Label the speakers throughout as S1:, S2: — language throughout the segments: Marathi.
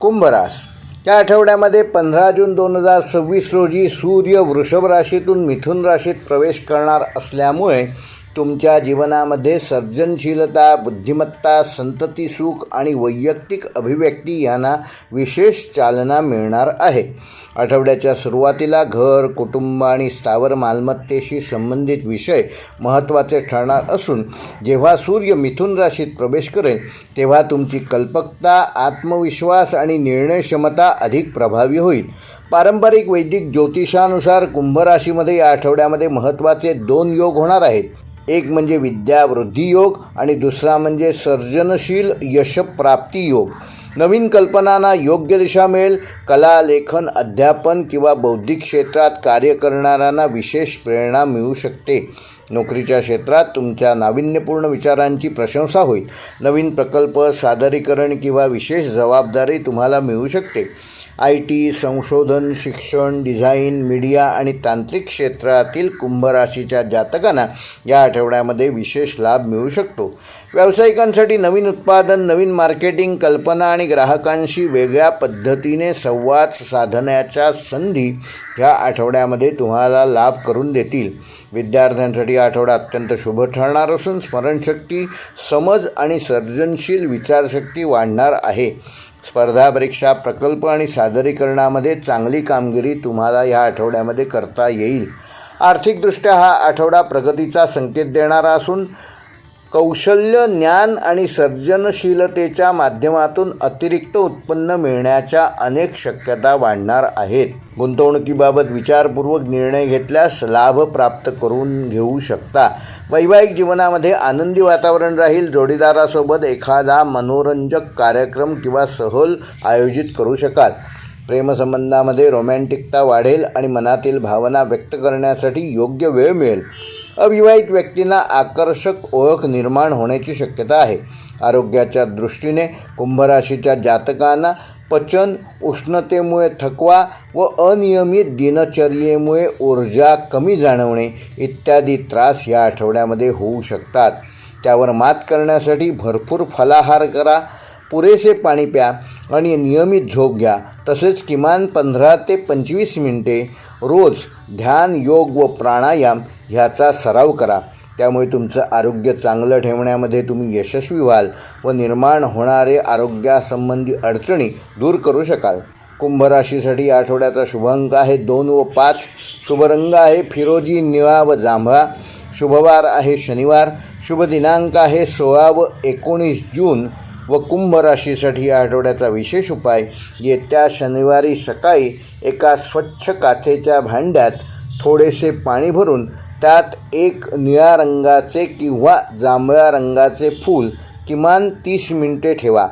S1: कुंभ रास या आठवड्यामध्ये 15 जून 2026 रोजी सूर्य वृषभ राशीतून मिथुन राशीत प्रवेश करणार असल्यामुळे तुमच्या जीवनामध्ये सर्जनशीलता, बुद्धिमत्ता, संतती सुख आणि वैयक्तिक अभिव्यक्ती यांना विशेष चालना मिळणार आहे. आठवड्याच्या सुरुवातीला घर, कुटुंब आणि स्थावर मालमत्तेशी संबंधित विषय महत्त्वाचे ठरणार असून जेव्हा सूर्य मिथुन राशीत प्रवेश करेल तेव्हा तुमची कल्पकता, आत्मविश्वास आणि निर्णय क्षमता अधिक प्रभावी होईल. पारंपरिक वैदिक ज्योतिषानुसार कुंभ राशीमध्ये या आठवड्यामध्ये महत्त्वाचे 2 योग होणार आहेत. एक म्हणजे विद्यावृद्धी योग आणि दुसरा म्हणजे सर्जनशील यशप्राप्ती योग. नवीन कल्पनांना योग्य दिशा मिळेल. कला, लेखन, अध्यापन किंवा बौद्धिक क्षेत्रात कार्य करणाऱ्यांना विशेष प्रेरणा मिळू शकते. नोकरीच्या क्षेत्रात तुमच्या नाविन्यपूर्ण विचारांची प्रशंसा होईल. नवीन प्रकल्प, सादरीकरण किंवा विशेष जबाबदारी तुम्हाला मिळू शकते. IT, संशोधन, शिक्षण, डिझाईन, मीडिया आणि तांत्रिक क्षेत्रातील कुंभ राशीच्या जातकांना या आठवड्यामध्ये विशेष लाभ मिळू शकतो. व्यावसायिकांसाठी नवीन उत्पादन, नवीन मार्केटिंग कल्पना आणि ग्राहकांशी वेगळ्या पद्धतीने संवाद साधण्याच्या संधी ह्या आठवड्यामध्ये तुम्हाला लाभ करून देतील. विद्यार्थ्यांसाठी आठवडा अत्यंत शुभ ठरणार असून स्मरणशक्ती, समज आणि सर्जनशील विचारशक्ती वाढणार आहे. स्पर्धा परीक्षा, प्रकल्प आणि सादरीकरणामध्ये चांगली कामगिरी तुम्हाला या आठवड्यामध्ये करता येईल. आर्थिकदृष्ट्या हा आठवडा प्रगतीचा संकेत देणारा असून कौशल्य, ज्ञान आणि सर्जनशीलतेच्या माध्यमातून अतिरिक्त उत्पन्न मिळण्याच्या अनेक शक्यता वाढणार आहेत. गुंतवणुकीबाबत विचारपूर्वक निर्णय घेतल्यास लाभ प्राप्त करून घेऊ शकता. वैवाहिक जीवनामध्ये आनंदी वातावरण राहील. जोडीदारासोबत एखादा मनोरंजक कार्यक्रम किंवा सहल आयोजित करू शकाल. प्रेमसंबंधामध्ये रोमॅन्टिकता वाढेल आणि मनातील भावना व्यक्त करण्यासाठी योग्य वेळ मिळेल. अविवाहित व्यक्तींना आकर्षक ओळख निर्माण होण्याची शक्यता आहे. आरोग्याच्या दृष्टीने कुंभ राशीच्या जातकांना पचन, उष्णतेमुळे थकवा व अनियमित दिनचर्येमुळे ऊर्जा कमी जाणवणे इत्यादी त्रास या आठवड्यामध्ये होऊ शकतात. त्यावर मात करण्यासाठी भरपूर फलाहार करा, पुरेसे पाणी प्या आणि नियमित झोप घ्या. तसेच किमान 15 ते 25 मिनिटे रोज ध्यान, योग व प्राणायाम ह्याचा सराव करा. त्यामुळे तुमचं आरोग्य चांगलं ठेवण्यामध्ये तुम्ही यशस्वी व्हाल व निर्माण होणारे आरोग्यासंबंधी अडचणी दूर करू शकाल. कुंभ राशीसाठी या आठवड्याचा शुभ अंक आहे 2 व 5. शुभ रंग आहे फिरोजी, निळा व जांभळा. शुभवार आहे शनिवार. शुभ दिनांक आहे 16 व 19 जून. व कुंभ राशीसाठी या आठवड्याचा विशेष उपाय: येत्या शनिवारी सकाळी एका स्वच्छ काचेच्या भांड्यात थोडेसे पाणी भरून त्यात एक निळ्या रंगाचे किंवा जांभळ्या रंगाचे फूल किमान 30 मिनिटे ठेवा.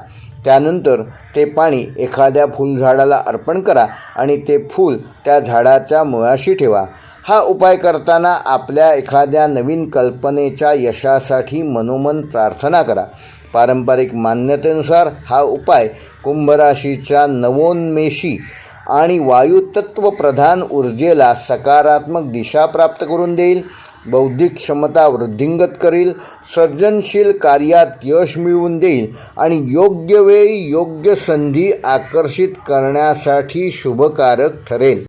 S1: त्यानंतर ते पाणी एखाद्या फुलझाडाला अर्पण करा आणि ते फूल त्या झाडाच्या मुळाशी ठेवा. हा उपाय करताना आपल्या एखाद्या नवीन कल्पनेच्या यशासाठी मनोमन प्रार्थना करा. पारंपरिक मान्यतेनुसार हा उपाय कुंभ राशीच्या नवोन्मेषी आणि वायुतत्व प्रधान ऊर्जेला सकारात्मक दिशा प्राप्त करून देईल, बौद्धिक क्षमता वृद्धिंगत करील, सर्जनशील कार्यात यश मिळवून देईल आणि योग्य वेळी योग्य संधी आकर्षित करण्यासाठी शुभकारक ठरेल.